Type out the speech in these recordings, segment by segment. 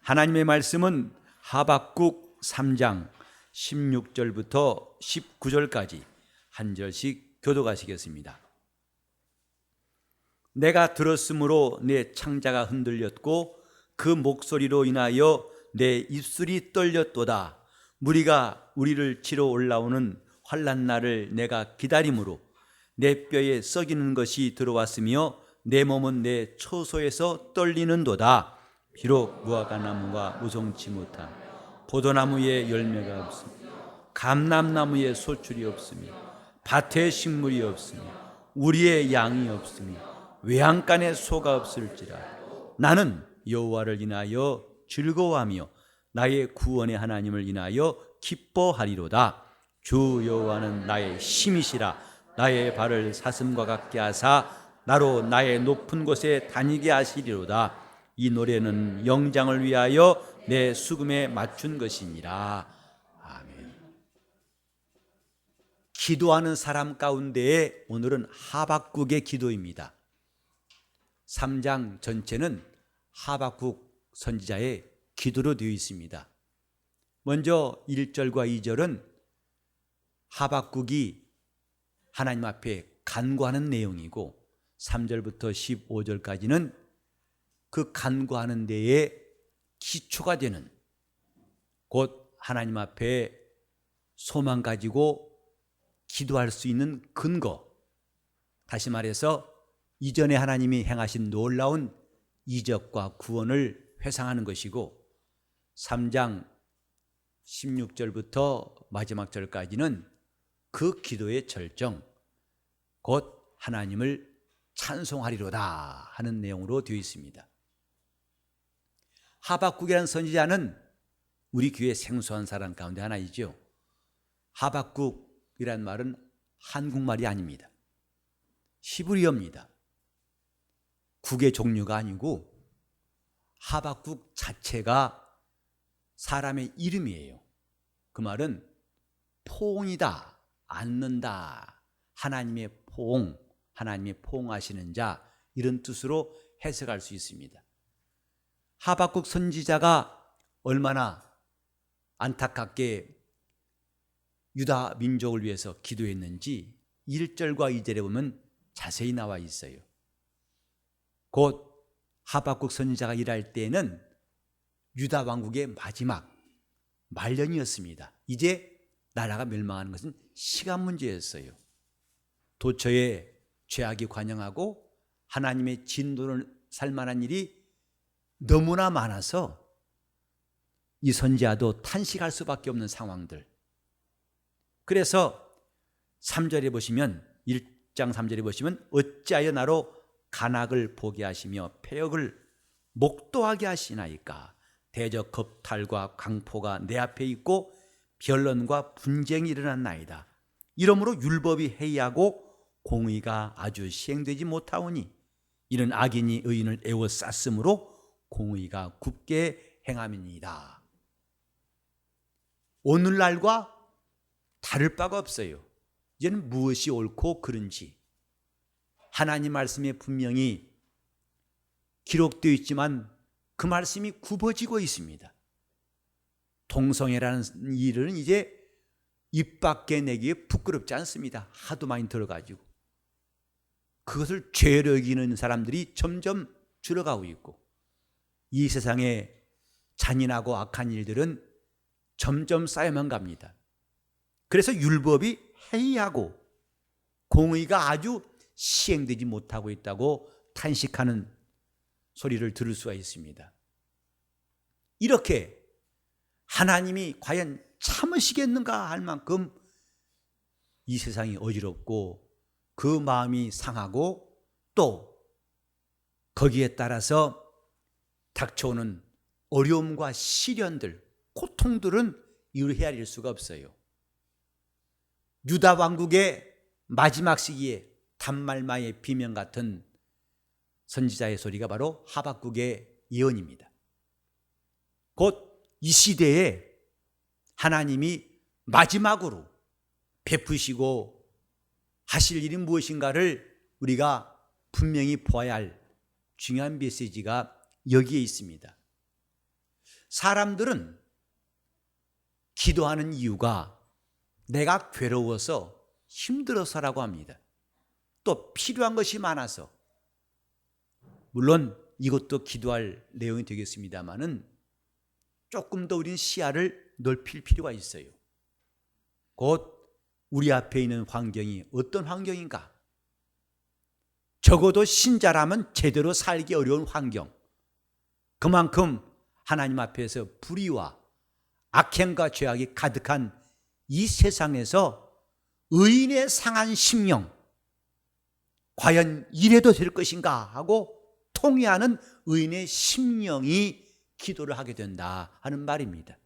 하나님의 말씀은 하박국 3장 16절부터 19절까지 한 절씩 교독하시겠습니다. 내가 들었으므로 내 창자가 흔들렸고 그 목소리로 인하여 내 입술이 떨렸도다. 무리가 우리를 치러 올라오는 환난 날을 내가 기다림으로 내 뼈에 썩이는 것이 들어왔으며 내 몸은 내 초소에서 떨리는도다. 비록 무화과나무가 무성치 못한 포도나무에 열매가 없으며 감람나무에 소출이 없으며 밭에 식물이 없으며 우리의 양이 없으며 외양간에 소가 없을지라 나는 여호와를 인하여 즐거워하며 나의 구원의 하나님을 인하여 기뻐하리로다. 주 여호와는 나의 힘이시라. 나의 발을 사슴과 같게 하사 나로 나의 높은 곳에 다니게 하시리로다. 이 노래는 영장을 위하여 내 수금에 맞춘 것이니라. 아멘. 기도하는 사람 가운데에 오늘은 하박국의 기도입니다. 3장 전체는 하박국 선지자의 기도로 되어 있습니다. 먼저 1절과 2절은 하박국이 하나님 앞에 간구하는 내용이고 3절부터 15절까지는 그 간구하는 데에 기초가 되는, 곧 하나님 앞에 소망 가지고 기도할 수 있는 근거, 다시 말해서 이전에 하나님이 행하신 놀라운 이적과 구원을 회상하는 것이고 3장 16절부터 마지막 절까지는 그 기도의 절정, 곧 하나님을 찬송하리로다 하는 내용으로 되어 있습니다. 하박국이라는 선지자는 우리 교회 생소한 사람 가운데 하나이죠. 하박국이란 말은 한국말이 아닙니다. 히브리어입니다. 국의 종류가 아니고 하박국 자체가 사람의 이름이에요. 그 말은 포옹이다, 앉는다, 하나님의 포옹, 하나님의 포옹하시는 자, 이런 뜻으로 해석할 수 있습니다. 하박국 선지자가 얼마나 안타깝게 유다 민족을 위해서 기도했는지 1절과 2절에 보면 자세히 나와 있어요. 곧 하박국 선지자가 일할 때에는 유다 왕국의 마지막 말년이었습니다. 이제 나라가 멸망하는 것은 시간 문제였어요. 도처에 죄악이 관영하고 하나님의 진노를 살 만한 일이 너무나 많아서 이 선지자도 탄식할 수밖에 없는 상황들. 그래서 3절에 보시면, 1장 3절에 보시면 어찌하여 나로 간악을 보게 하시며 폐역을 목도하게 하시나이까. 대적 겁탈과 강포가 내 앞에 있고 변론과 분쟁이 일어났나이다. 이러므로 율법이 해이하고 공의가 아주 시행되지 못하오니 이는 악인이 의인을 에워쌌으므로 공의가 굽게 행함이니이다. 오늘날과 다를 바가 없어요. 이제는 무엇이 옳고 그른지 하나님 말씀에 분명히 기록되어 있지만 그 말씀이 굽어지고 있습니다. 동성애라는 일은 이제 입 밖에 내기에 부끄럽지 않습니다. 하도 많이 들어가지고 그것을 죄로 여기는 사람들이 점점 줄어가고 있고 이 세상에 잔인하고 악한 일들은 점점 쌓여만 갑니다. 그래서 율법이 해이하고 공의가 아주 시행되지 못하고 있다고 탄식하는 소리를 들을 수가 있습니다. 이렇게 하나님이 과연 참으시겠는가 할 만큼 이 세상이 어지럽고 그 마음이 상하고 또 거기에 따라서 닥쳐오는 어려움과 시련들, 고통들은 이를 헤아릴 수가 없어요. 유다 왕국의 마지막 시기에 단말마의 비명 같은 선지자의 소리가 바로 하박국의 예언입니다. 곧 이 시대에 하나님이 마지막으로 베푸시고 하실 일이 무엇인가를 우리가 분명히 보아야 할 중요한 메시지가 여기에 있습니다. 사람들은 기도하는 이유가 내가 괴로워서 힘들어서라고 합니다. 또 필요한 것이 많아서. 물론 이것도 기도할 내용이 되겠습니다마는 조금 더 우리는 시야를 넓힐 필요가 있어요. 곧 우리 앞에 있는 환경이 어떤 환경인가? 적어도 신자라면 제대로 살기 어려운 환경, 그만큼 하나님 앞에서 불의와 악행과 죄악이 가득한 이 세상에서 의인의 상한 심령, 과연 이래도 될 것인가 하고 통회하는 의인의 심령이 기도를 하게 된다 하는 말입니다.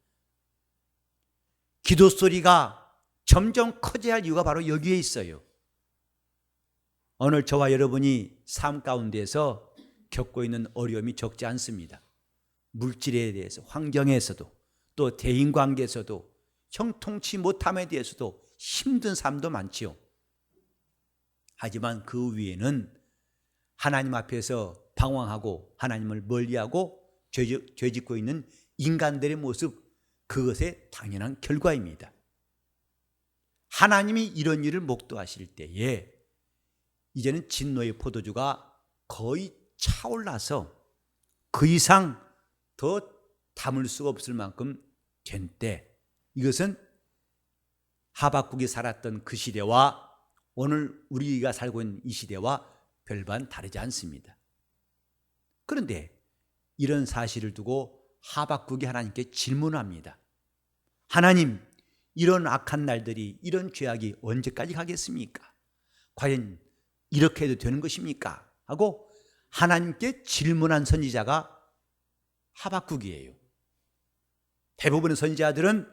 기도 소리가 점점 커져야 할 이유가 바로 여기에 있어요. 오늘 저와 여러분이 삶 가운데서 겪고 있는 어려움이 적지 않습니다. 물질에 대해서, 환경에서도, 또 대인관계에서도, 형통치 못함에 대해서도 힘든 삶도 많지요. 하지만 그 위에는 하나님 앞에서 방황하고 하나님을 멀리하고 죄짓고 있는 인간들의 모습, 그것의 당연한 결과입니다. 하나님이 이런 일을 목도하실 때에 이제는 진노의 포도주가 거의 차올라서 그 이상 더 담을 수가 없을 만큼 된 때, 이것은 하박국이 살았던 그 시대와 오늘 우리가 살고 있는 이 시대와 별반 다르지 않습니다. 그런데 이런 사실을 두고 하박국이 하나님께 질문합니다. 하나님, 이런 악한 날들이, 이런 죄악이 언제까지 가겠습니까? 과연 이렇게 해도 되는 것입니까? 하고 하나님께 질문한 선지자가 하박국이에요. 대부분의 선지자들은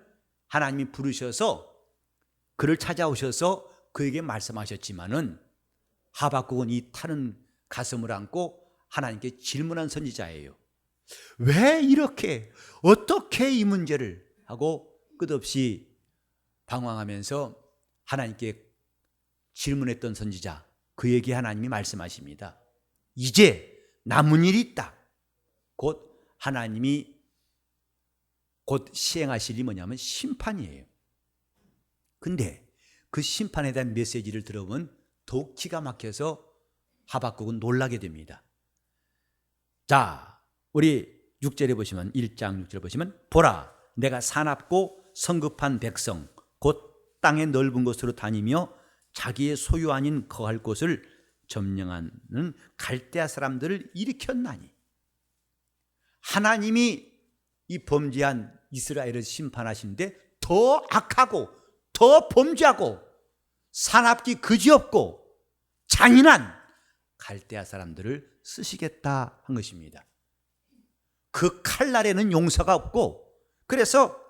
하나님이 부르셔서 그를 찾아오셔서 그에게 말씀하셨지만은 하박국은 이 타는 가슴을 안고 하나님께 질문한 선지자예요. 왜 이렇게, 어떻게 이 문제를 하고 끝없이 방황하면서 하나님께 질문했던 선지자, 그에게 하나님이 말씀하십니다. 이제 남은 일이 있다. 곧 하나님이 곧 시행하실 일이 뭐냐면 심판이에요. 근데 그 심판에 대한 메시지를 들어보면 더욱 기가 막혀서 하박국은 놀라게 됩니다. 자, 우리 6절에 보시면, 1장 6절에 보시면, 보라, 내가 사납고 성급한 백성, 곧 땅의 넓은 곳으로 다니며 자기의 소유 아닌 거할 곳을 점령하는 갈대아 사람들을 일으켰나니. 하나님이 이 범죄한 이스라엘을 심판하시는데 더 악하고 더 범죄하고 사납기 그지없고 잔인한 갈대아 사람들을 쓰시겠다 한 것입니다. 그 칼날에는 용서가 없고, 그래서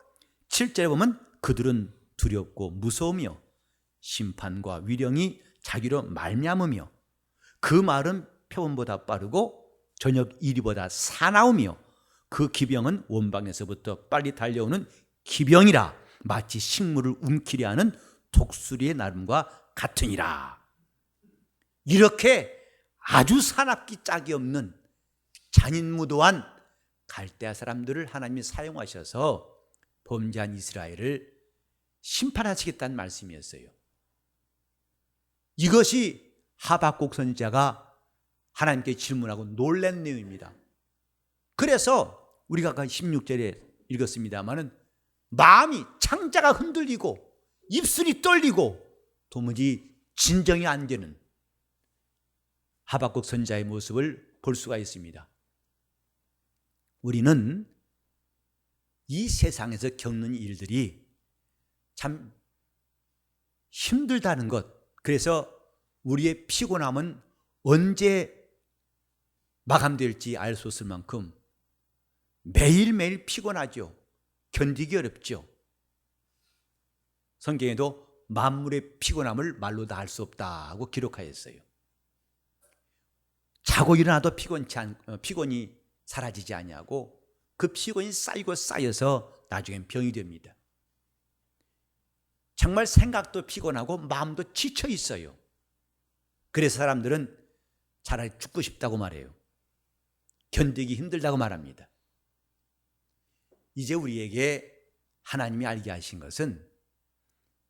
7절에 보면 그들은 두렵고 무서우며 심판과 위령이 자기로 말미암으며 그 말은 표범보다 빠르고 저녁 이리보다 사나우며 그 기병은 원방에서부터 빨리 달려오는 기병이라 마치 식물을 움키려 하는 독수리의 나름과 같으니라. 이렇게 아주 사납기 짝이 없는 잔인무도한 갈대아 사람들을 하나님이 사용하셔서 범죄한 이스라엘을 심판하시겠다는 말씀이었어요. 이것이 하박국 선지자가 하나님께 질문하고 놀란 내용입니다. 그래서 우리가 아까 16절에 읽었습니다마는 마음이, 창자가 흔들리고 입술이 떨리고 도무지 진정이 안 되는 하박국 선지자의 모습을 볼 수가 있습니다. 우리는 이 세상에서 겪는 일들이 참 힘들다는 것, 그래서 우리의 피곤함은 언제 마감될지 알 수 없을 만큼 매일매일 피곤하죠. 견디기 어렵죠. 성경에도 만물의 피곤함을 말로 다 할 수 없다고 기록하였어요. 자고 일어나도 피곤이 사라지지 아니하고 그 피곤이 쌓이고 쌓여서 나중엔 병이 됩니다. 정말 생각도 피곤하고 마음도 지쳐 있어요. 그래서 사람들은 차라리 죽고 싶다고 말해요. 견디기 힘들다고 말합니다. 이제 우리에게 하나님이 알게 하신 것은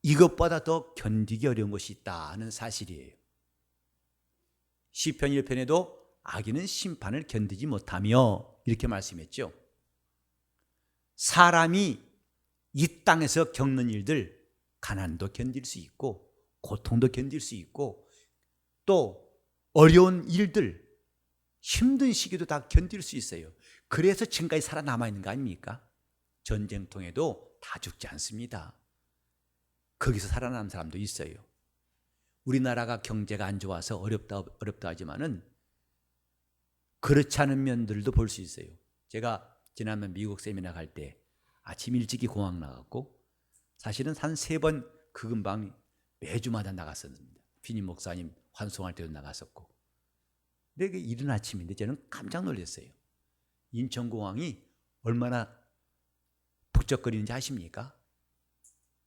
이것보다 더 견디기 어려운 것이 있다는 사실이에요. 시편 1편에도 악인은 심판을 견디지 못하며 이렇게 말씀했죠. 사람이 이 땅에서 겪는 일들, 가난도 견딜 수 있고 고통도 견딜 수 있고 또 어려운 일들, 힘든 시기도 다 견딜 수 있어요. 그래서 지금까지 살아남아 있는 거 아닙니까? 전쟁통에도 다 죽지 않습니다. 거기서 살아남은 사람도 있어요. 우리나라가 경제가 안 좋아서 어렵다 하지만은 그렇지 않은 면들도 볼 수 있어요. 제가 지난번 미국 세미나 갈 때 아침 일찍이 공항 나갔고 사실은 한 3번 그 근방 매주마다 나갔었습니다. 피님 목사님 환송할 때도 나갔었고. 근데 이게 이른 아침인데 저는 깜짝 놀랐어요. 인천공항이 얼마나 북적거리는지 아십니까?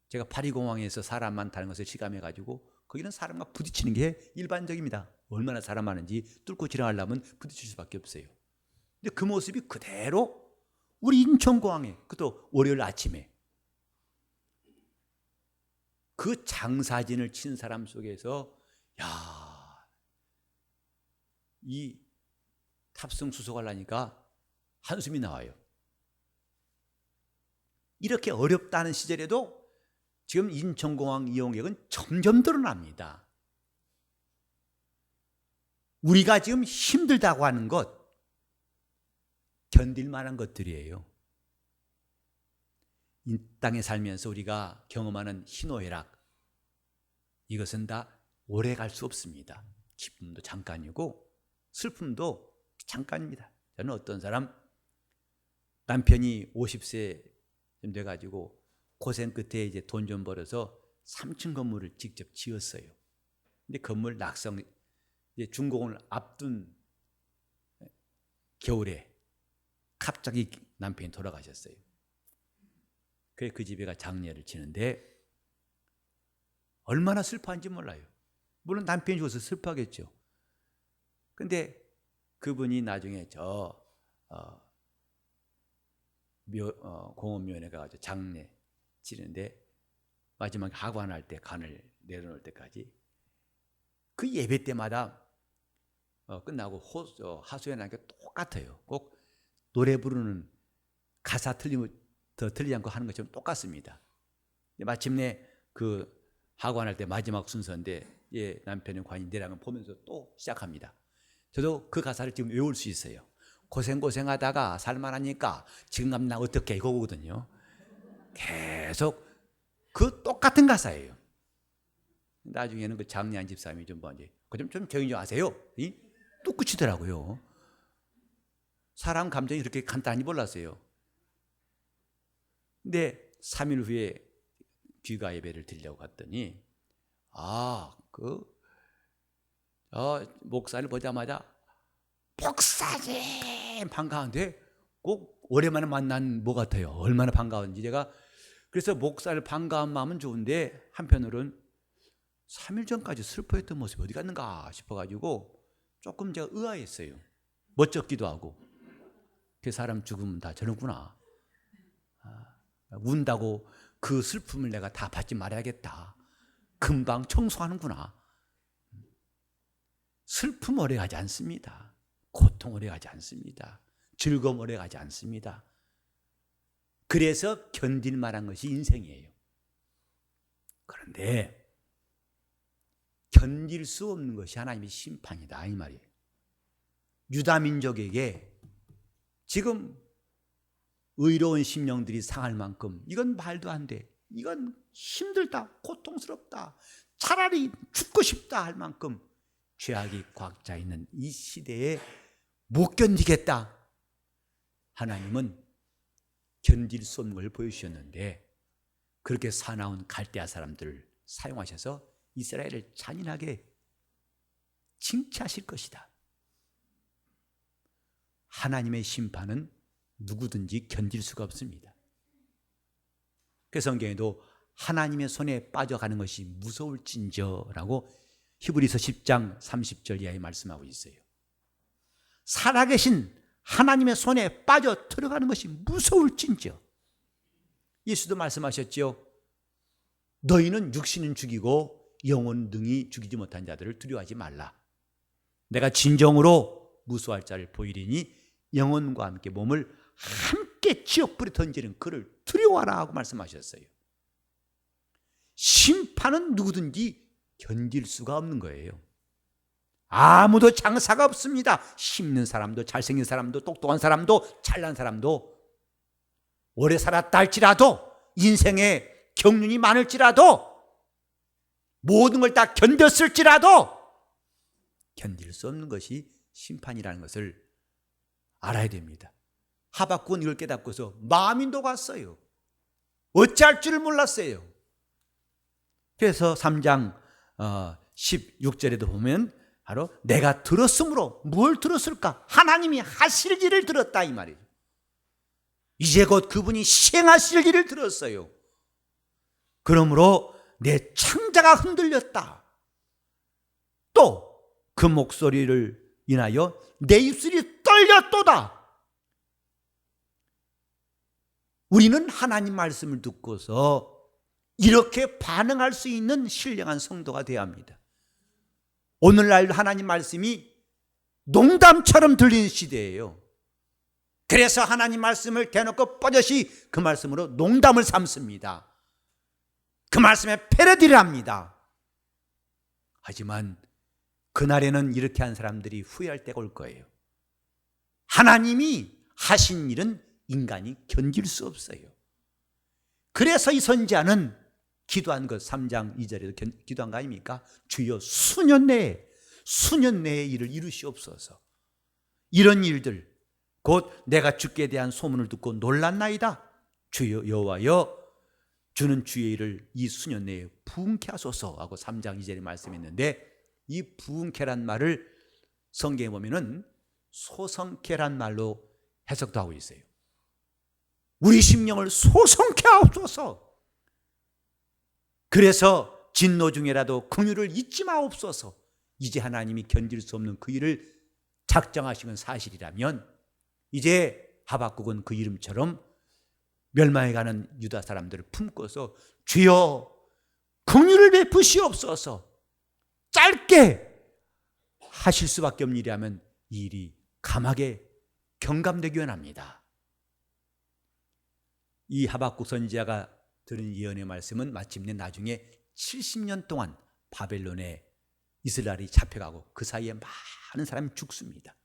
제가 파리공항에서 사람 많다는 것을 실감해가지고 거기는 사람과 부딪히는 게 일반적입니다. 얼마나 사람 많은지 뚫고 지나가려면 부딪힐 수밖에 없어요. 근데 그 모습이 그대로 우리 인천공항에, 그것도 월요일 아침에 그 장사진을 친 사람 속에서 이 탑승 수속하려니까 한숨이 나와요. 이렇게 어렵다는 시절에도 지금 인천공항 이용객은 점점 늘어납니다. 우리가 지금 힘들다고 하는 것, 견딜 만한 것들이에요. 이 땅에 살면서 우리가 경험하는 희노애락, 이것은 다 오래 갈 수 없습니다. 기쁨도 잠깐이고 슬픔도 잠깐입니다. 저는 어떤 사람, 남편이 50세 돼가지고 고생 끝에 이제 돈 좀 벌어서 3층 건물을 직접 지었어요. 근데 건물 낙성, 이제 준공을 앞둔 겨울에 갑자기 남편이 돌아가셨어요. 그래서 그 집에 가 장례를 치는데 얼마나 슬퍼한지 몰라요. 물론 남편이 죽어서 슬퍼하겠죠. 근데 그분이 나중에 공원묘원에 가서 장례 치는데 마지막에 하관할 때 간을 내려놓을 때까지 그 예배 때마다 끝나고 하소연 하는 게 똑같아요. 꼭 노래 부르는 가사 틀리지 않고 하는 것처럼 똑같습니다. 마침내 그 하관할 때 마지막 순서인데 남편의 관이 내려가면 보면서 또 시작합니다. 저도 그 가사를 지금 외울 수 있어요. 고생하다가 살만하니까 지금 가면 나 어떡해 이거거든요. 계속 그 똑같은 가사예요. 나중에는 그 장례한 집사람이 좀 조용히 좀 하세요. 뚝 그치더라고요. 사람 감정이 그렇게 간단히 몰랐어요. 근데 3일 후에 귀가 예배를 드리려고 갔더니 목사를 보자마자 목사님 반가운데 꼭 오랜만에 만난 것 같아요. 얼마나 반가운지 제가. 그래서 목사를 반가운 마음은 좋은데 한편으로는 3일 전까지 슬퍼했던 모습이 어디 갔는가 싶어가지고 조금 제가 의아했어요. 멋쩍기도 하고. 그 사람 죽으면 다 저러구나. 운다고 그 슬픔을 내가 다 받지 말아야겠다. 금방 청소하는구나. 슬픔 오래 가지 않습니다. 고통 오래 가지 않습니다. 즐거움 오래 가지 않습니다. 그래서 견딜 만한 것이 인생이에요. 그런데 견딜 수 없는 것이 하나님의 심판이다 이 말이에요. 유다 민족에게 지금 의로운 심령들이 상할 만큼 이건 말도 안 돼. 이건 힘들다. 고통스럽다. 차라리 죽고 싶다 할 만큼 죄악이 꽉 차 있는 이 시대에 못 견디겠다. 하나님은 견딜 수 없는 걸 보여주셨는데 그렇게 사나운 갈대아 사람들을 사용하셔서 이스라엘을 잔인하게 징치하실 것이다. 하나님의 심판은 누구든지 견딜 수가 없습니다. 그 성경에도 하나님의 손에 빠져가는 것이 무서울진저라고 히브리서 10장 30절 이하에 말씀하고 있어요. 살아계신 하나님의 손에 빠져 들어가는 것이 무서울진저. 예수도 말씀하셨죠. 너희는 육신은 죽이고 영혼 등이 죽이지 못한 자들을 두려워하지 말라. 내가 진정으로 무수할 자를 보이리니 영혼과 함께 몸을 함께 지옥불에 던지는 그를 두려워하라 하고 말씀하셨어요. 심판은 누구든지 견딜 수가 없는 거예요. 아무도 장사가 없습니다. 힘있는 사람도 잘생긴 사람도 똑똑한 사람도 잘난 사람도 오래 살았다 할지라도 인생에 경륜이 많을지라도 모든 걸 다 견뎠을지라도 견딜 수 없는 것이 심판이라는 것을 알아야 됩니다. 하박국은 이걸 깨닫고서 마음이 녹았어요. 어찌할 줄을 몰랐어요. 그래서 3장 16절에도 보면 바로 내가 들었으므로 뭘 들었을까? 하나님이 하실 일을 들었다 이 말이에요. 이제 곧 그분이 시행하실 일을 들었어요. 그러므로 내 창자가 흔들렸다. 또 그 목소리를 인하여 내 입술이 떨렸도다. 우리는 하나님 말씀을 듣고서 이렇게 반응할 수 있는 신령한 성도가 되어야 합니다. 오늘날 하나님 말씀이 농담처럼 들리는 시대예요. 그래서 하나님 말씀을 대놓고 뻗어시 그 말씀으로 농담을 삼습니다. 그 말씀에 패러디를 합니다. 하지만 그날에는 이렇게 한 사람들이 후회할 때가 올 거예요. 하나님이 하신 일은 인간이 견딜 수 없어요. 그래서 이 선지자는 기도한 것 3장 2절에도 기도한 거 아닙니까? 주여 수년 내에 일을 이루시옵소서. 이런 일들 곧 내가 주께 대한 소문을 듣고 놀랐나이다. 주여 여호와여 주는 주의 일을 이 수년 내에 부흥케 하소서 하고 3장 2절에 말씀했는데 이 부흥케란 말을 성경에 보면은 소성케란 말로 해석도 하고 있어요. 우리 심령을 소성케 하옵소서. 그래서 진노 중에라도 긍휼을 잊지 마옵소서. 이제 하나님이 견딜 수 없는 그 일을 작정하신 건 사실이라면 이제 하박국은 그 이름처럼 멸망해가는 유다 사람들을 품고서 주여 긍휼을 베푸시옵소서. 짧게 하실 수밖에 없는 일이라면 이 일이 감하게 경감되기 원합니다. 이 하박국 선지자가 들은 예언의 말씀은 마침내 나중에 70년 동안 바벨론에 이스라엘이 잡혀가고 그 사이에 많은 사람이 죽습니다.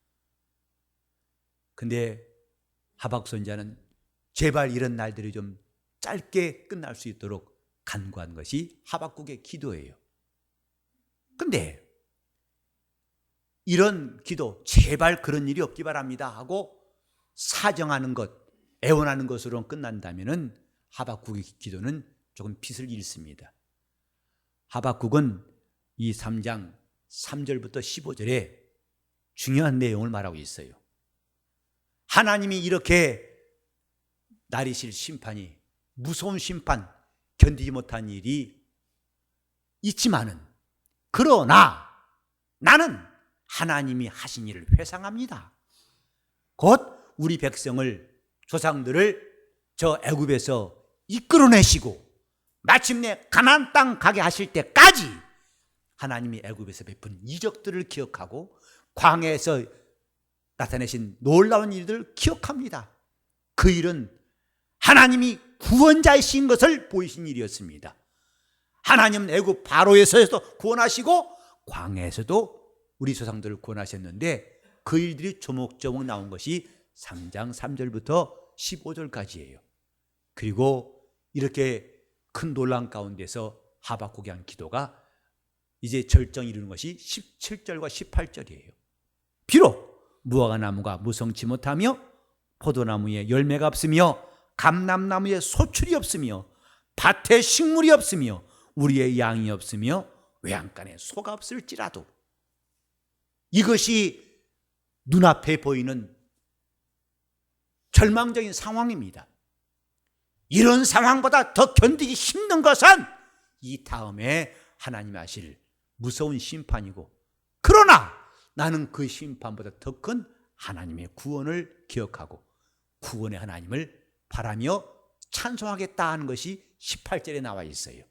근데 하박국 선지자는 제발 이런 날들이 좀 짧게 끝날 수 있도록 간구한 것이 하박국의 기도예요. 근데 이런 기도 제발 그런 일이 없기 바랍니다 하고 사정하는 것, 애원하는 것으로 끝난다면은 하박국의 기도는 조금 빛을 잃습니다. 하박국은 이 3장 3절부터 15절에 중요한 내용을 말하고 있어요. 하나님이 이렇게 내리실 심판이 무서운 심판, 견디지 못한 일이 있지만은 그러나 나는 하나님이 하신 일을 회상합니다. 곧 우리 백성을 조상들을 저 애굽에서 이끌어내시고 마침내 가나안 땅 가게 하실 때까지 하나님이 애굽에서 베푼 이적들을 기억하고 광야에서 나타내신 놀라운 일들을 기억합니다. 그 일은 하나님이 구원자이신 것을 보이신 일이었습니다. 하나님은 애굽 바로에서도 구원하시고 광야에서도 우리 조상들을 구원하셨는데 그 일들이 조목조목 나온 것이 3장 3절부터 15절까지예요. 그리고 이렇게 큰 논란 가운데서 하박국이 한 기도가 이제 절정이 이루는 것이 17절과 18절이에요. 비록 무화과나무가 무성치 못하며 포도나무에 열매가 없으며 감람나무에 소출이 없으며 밭에 식물이 없으며 우리의 양이 없으며 외양간에 소가 없을지라도 이것이 눈앞에 보이는 절망적인 상황입니다. 이런 상황보다 더 견디기 힘든 것은 이 다음에 하나님이 하실 무서운 심판이고 그러나 나는 그 심판보다 더 큰 하나님의 구원을 기억하고 구원의 하나님을 바라며 찬송하겠다 하는 것이 18절에 나와 있어요.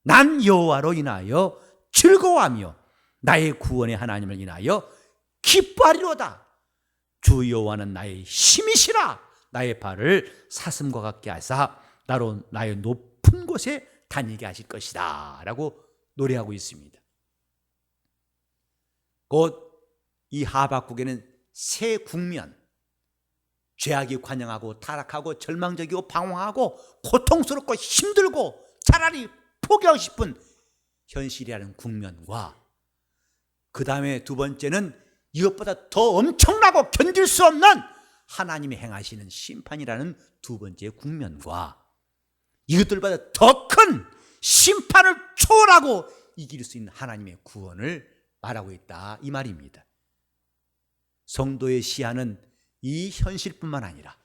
난 여호와로 인하여 즐거워하며 나의 구원의 하나님을 인하여 기뻐하리로다. 주 여호와는 나의 힘이시라. 나의 발을 사슴과 같게 하사 나로 나의 높은 곳에 다니게 하실 것이다 라고 노래하고 있습니다. 곧 이 하박국에는 새 국면, 죄악이 관영하고 타락하고 절망적이고 방황하고 고통스럽고 힘들고 차라리 포기하고 싶은 현실이라는 국면과, 그 다음에 두 번째는 이것보다 더 엄청나고 견딜 수 없는 하나님이 행하시는 심판이라는 두 번째 국면과, 이것들보다 더 큰 심판을 초월하고 이길 수 있는 하나님의 구원을 말하고 있다 이 말입니다. 성도의 시야는 이 현실뿐만 아니라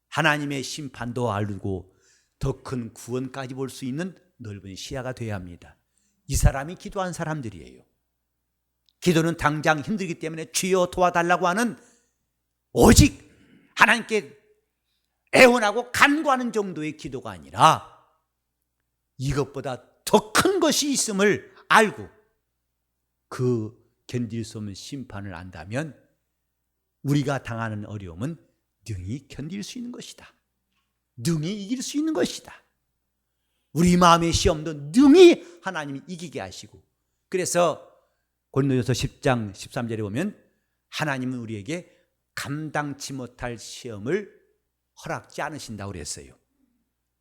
하나님의 심판도 알고 더 큰 구원까지 볼 수 있는 넓은 시야가 되어야 합니다. 이 사람이 기도한 사람들이에요. 기도는 당장 힘들기 때문에 주여 도와달라고 하는, 오직 하나님께 애원하고 간구하는 정도의 기도가 아니라 이것보다 더 큰 것이 있음을 알고 그 견딜 수 없는 심판을 안다면 우리가 당하는 어려움은 능히 견딜 수 있는 것이다. 능히 이길 수 있는 것이다. 우리 마음의 시험도 능히 하나님이 이기게 하시고, 그래서 고린도전서 10장 13절에 보면 하나님은 우리에게 감당치 못할 시험을 허락지 않으신다고 그랬어요.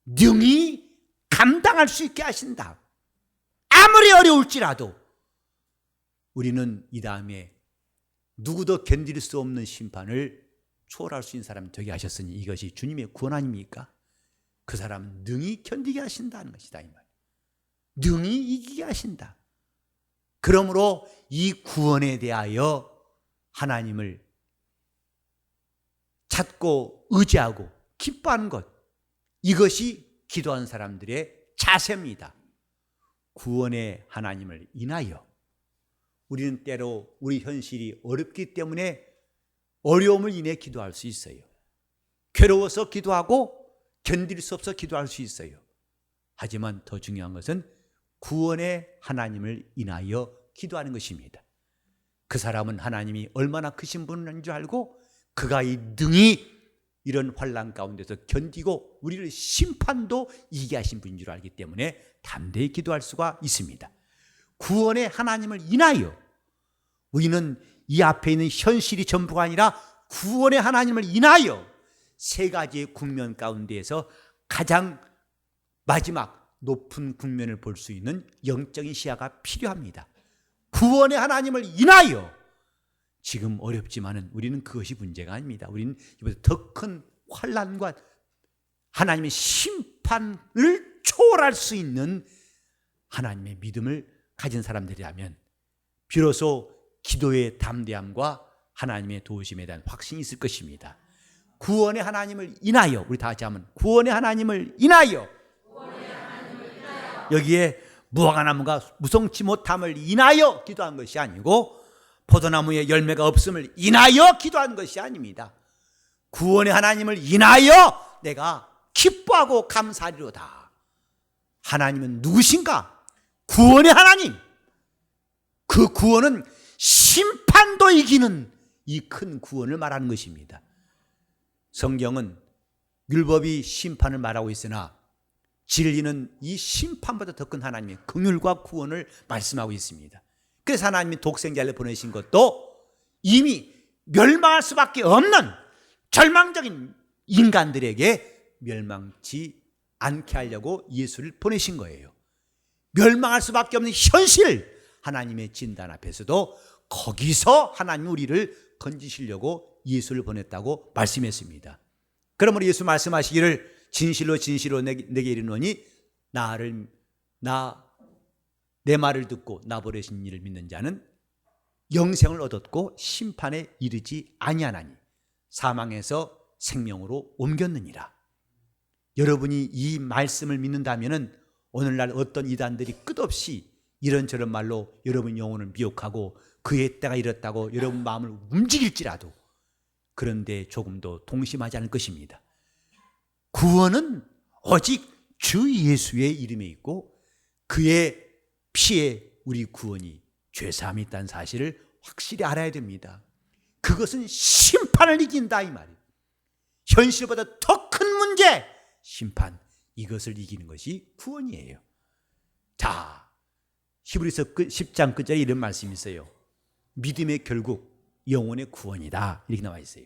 능히 감당할 수 있게 하신다. 아무리 어려울지라도 우리는 이 다음에 누구도 견딜 수 없는 심판을 초월할 수 있는 사람이 되게 하셨으니 이것이 주님의 구원 아닙니까? 그 사람은 능히 견디게 하신다는 것이다 이 말. 능히 이기게 하신다. 그러므로 이 구원에 대하여 하나님을 찾고 의지하고 기뻐하는 것, 이것이 기도하는 사람들의 자세입니다. 구원의 하나님을 인하여 우리는 때로 우리 현실이 어렵기 때문에 어려움을 인해 기도할 수 있어요. 괴로워서 기도하고 견딜 수 없어 기도할 수 있어요. 하지만 더 중요한 것은 구원의 하나님을 인하여 기도하는 것입니다. 그 사람은 하나님이 얼마나 크신 분인 줄 알고 그가 능히 이런 환난 가운데서 견디고 우리를 심판도 이기게 하신 분인 줄 알기 때문에 담대히 기도할 수가 있습니다. 구원의 하나님을 인하여 우리는 이 앞에 있는 현실이 전부가 아니라 구원의 하나님을 인하여 세 가지의 국면 가운데에서 가장 마지막 높은 국면을 볼 수 있는 영적인 시야가 필요합니다. 구원의 하나님을 인하여 지금 어렵지만은 우리는 그것이 문제가 아닙니다. 우리는 이보다 더 큰 환난과 하나님의 심판을 초월할 수 있는 하나님의 믿음을 가진 사람들이라면 비로소 기도의 담대함과 하나님의 도우심에 대한 확신이 있을 것입니다. 구원의 하나님을 인하여, 우리 다 같이 하면 구원의 하나님을 인하여, 여기에 무화과나무가 무성치 못함을 인하여 기도한 것이 아니고 포도나무에 열매가 없음을 인하여 기도한 것이 아닙니다. 구원의 하나님을 인하여 내가 기뻐하고 감사하리로다. 하나님은 누구신가? 구원의 하나님. 그 구원은 심판도 이기는 이 큰 구원을 말하는 것입니다. 성경은 율법이 심판을 말하고 있으나 진리는 이 심판보다 더 큰 하나님의 긍휼과 구원을 말씀하고 있습니다. 그래서 하나님이 독생자를 보내신 것도 이미 멸망할 수밖에 없는 절망적인 인간들에게 멸망치 않게 하려고 예수를 보내신 거예요. 멸망할 수밖에 없는 현실, 하나님의 진단 앞에서도 거기서 하나님 우리를 건지시려고 예수를 보냈다고 말씀했습니다. 그러므로 예수 말씀하시기를 진실로 진실로 내게 이르노니 내 말을 듣고 나 보내신 이를 믿는 자는 영생을 얻었고 심판에 이르지 아니하나니 사망에서 생명으로 옮겼느니라. 여러분이 이 말씀을 믿는다면 오늘날 어떤 이단들이 끝없이 이런저런 말로 여러분 영혼을 미혹하고 그의 때가 이렇다고 여러분 마음을 움직일지라도 그런데 조금도 동심하지 않을 것입니다. 구원은 오직 주 예수의 이름에 있고 그의 피에 우리 구원이 죄사함이 있다는 사실을 확실히 알아야 됩니다. 그것은 심판을 이긴다 이 말이에요. 현실보다 더 큰 문제, 심판, 이것을 이기는 것이 구원이에요. 자, 히브리서 10장 끝자리에 이런 말씀이 있어요. 믿음의 결국 영혼의 구원이다 이렇게 나와 있어요.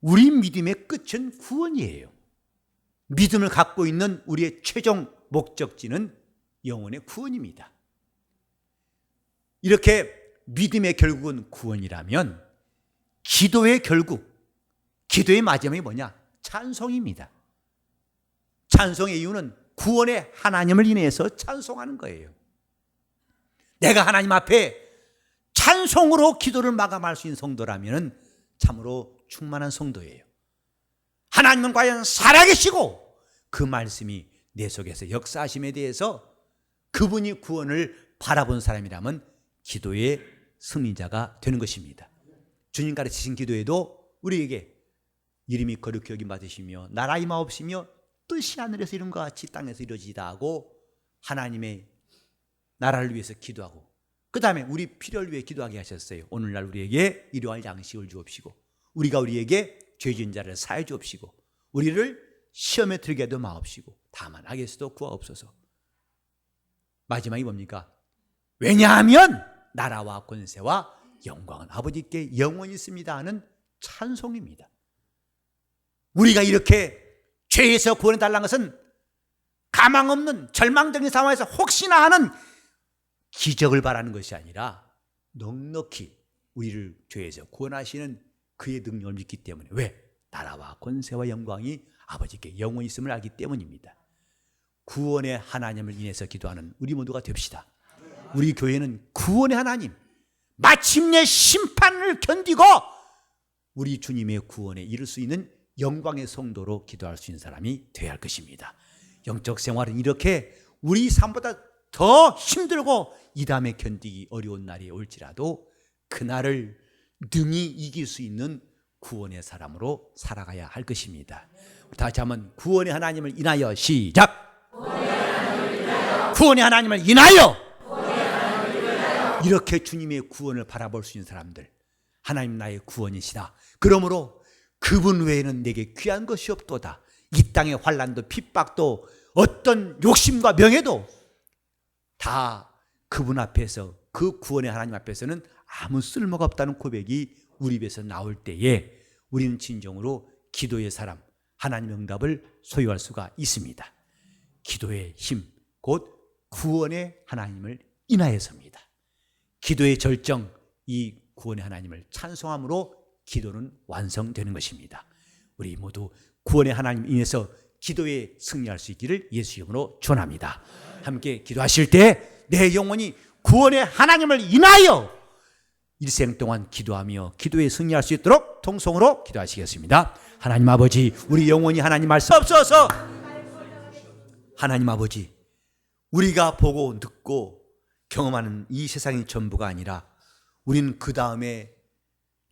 우리 믿음의 끝은 구원이에요. 믿음을 갖고 있는 우리의 최종 목적지는 영혼의 구원입니다. 이렇게 믿음의 결국은 구원이라면 기도의 결국, 기도의 마지막이 뭐냐? 찬송입니다. 찬송의 이유는 구원의 하나님을 인해서 찬송하는 거예요. 내가 하나님 앞에 찬송으로 기도를 마감할 수 있는 성도라면 참으로 충만한 성도예요. 하나님은 과연 살아계시고 그 말씀이 내 속에서 역사하심에 대해서 그분이 구원을 바라본 사람이라면 기도의 승리자가 되는 것입니다. 주님 가르치신 기도에도 우리에게 이름이 거룩히 여김 받으시며 나라 임하옵시며 뜻이 하늘에서 이룬 것 같이 땅에서 이루어지다 하고 하나님의 나라를 위해서 기도하고 그 다음에 우리 필요를 위해 기도하게 하셨어요. 오늘날 우리에게 일용할 양식을 주옵시고 우리가 우리에게 죄진 자를 사해 주옵시고 우리를 시험에 들게 하도 마옵시고 다만 악에서도 구하옵소서. 마지막이 뭡니까? 왜냐하면 나라와 권세와 영광은 아버지께 영원히 있습니다 하는 찬송입니다. 우리가 이렇게 죄에서 구원해달라는 것은 가망 없는 절망적인 상황에서 혹시나 하는 기적을 바라는 것이 아니라 넉넉히 우리를 죄에서 구원하시는 그의 능력을 믿기 때문에. 왜? 나라와 권세와 영광이 아버지께 영원히 있음을 알기 때문입니다. 구원의 하나님을 인해서 기도하는 우리 모두가 됩시다. 우리 교회는 구원의 하나님, 마침내 심판을 견디고 우리 주님의 구원에 이를 수 있는 영광의 성도로 기도할 수 있는 사람이 되어야 할 것입니다. 영적 생활은 이렇게 우리 삶보다 더 힘들고 이 다음에 견디기 어려운 날이 올지라도 그날을 능히 이길 수 있는 구원의 사람으로 살아가야 할 것입니다. 다시 한번 구원의 하나님을 인하여 시작. 구원의 하나님을 인하여. 이렇게 주님의 구원을 바라볼 수 있는 사람들, 하나님 나의 구원이시다. 그러므로 그분 외에는 내게 귀한 것이 없도다. 이 땅의 환난도 핍박도 어떤 욕심과 명예도 다 그분 앞에서, 그 구원의 하나님 앞에서는 아무 쓸모가 없다는 고백이 우리 입에서 나올 때에 우리는 진정으로 기도의 사람, 하나님의 응답을 소유할 수가 있습니다. 기도의 힘, 곧 구원의 하나님을 인하여서입니다. 기도의 절정, 이 구원의 하나님을 찬송함으로 기도는 완성되는 것입니다. 우리 모두 구원의 하나님 인해서 기도에 승리할 수 있기를 예수 이름으로 축원합니다. 함께 기도하실 때 내 영혼이 구원의 하나님을 인하여 일생 동안 기도하며 기도에 승리할 수 있도록 통성으로 기도하시겠습니다. 하나님 아버지, 우리 영혼이 하나님 말씀 없어서 하나님 아버지, 우리가 보고 듣고 경험하는 이 세상의 전부가 아니라 우리는 그 다음에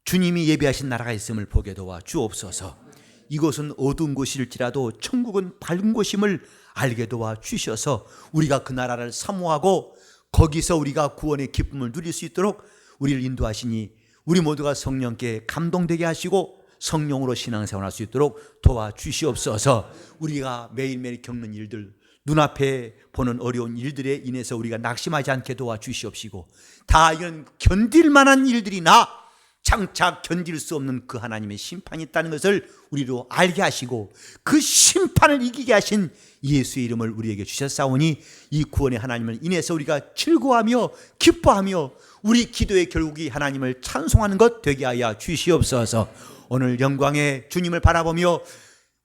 주님이 예비하신 나라가 있음을 보게 도와 주옵소서. 이곳은 어두운 곳일지라도 천국은 밝은 곳임을 알게 도와 주셔서 우리가 그 나라를 사모하고 거기서 우리가 구원의 기쁨을 누릴 수 있도록 우리를 인도하시니 우리 모두가 성령께 감동되게 하시고 성령으로 신앙생활할 수 있도록 도와주시옵소서. 우리가 매일매일 겪는 일들, 눈앞에 보는 어려운 일들에 인해서 우리가 낙심하지 않게 도와주시옵시고 다 이런 견딜 만한 일들이나 장차 견딜 수 없는 그 하나님의 심판이 있다는 것을 우리로 알게 하시고 그 심판을 이기게 하신 예수의 이름을 우리에게 주셨사오니 이 구원의 하나님을 인해서 우리가 즐거워하며 기뻐하며 우리 기도의 결국이 하나님을 찬송하는 것 되게 하여 주시옵소서. 오늘 영광의 주님을 바라보며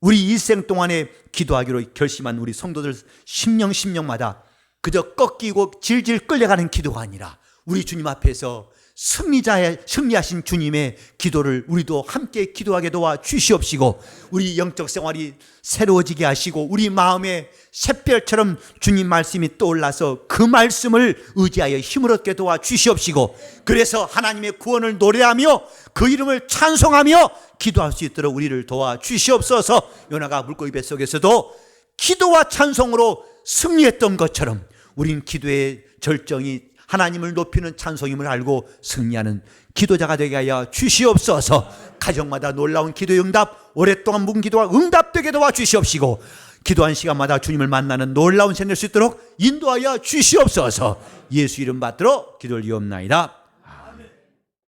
우리 일생 동안에 기도하기로 결심한 우리 성도들 심령마다 그저 꺾이고 질질 끌려가는 기도가 아니라 우리 주님 앞에서 승리하신 주님의 기도를 우리도 함께 기도하게 도와 주시옵시고, 우리 영적 생활이 새로워지게 하시고, 우리 마음에 샛별처럼 주님 말씀이 떠올라서 그 말씀을 의지하여 힘을 얻게 도와 주시옵시고, 그래서 하나님의 구원을 노래하며 그 이름을 찬송하며 기도할 수 있도록 우리를 도와 주시옵소서. 요나가 물고기 뱃속에서도 기도와 찬송으로 승리했던 것처럼 우린 기도의 절정이 하나님을 높이는 찬송임을 알고 승리하는 기도자가 되게 하여 주시옵소서. 가정마다 놀라운 기도의 응답, 오랫동안 묵은 기도가 응답되게 도와 주시옵시고, 기도한 시간마다 주님을 만나는 놀라운 생일 수 있도록 인도하여 주시옵소서. 예수 이름 받들어 기도를 이옵나이다.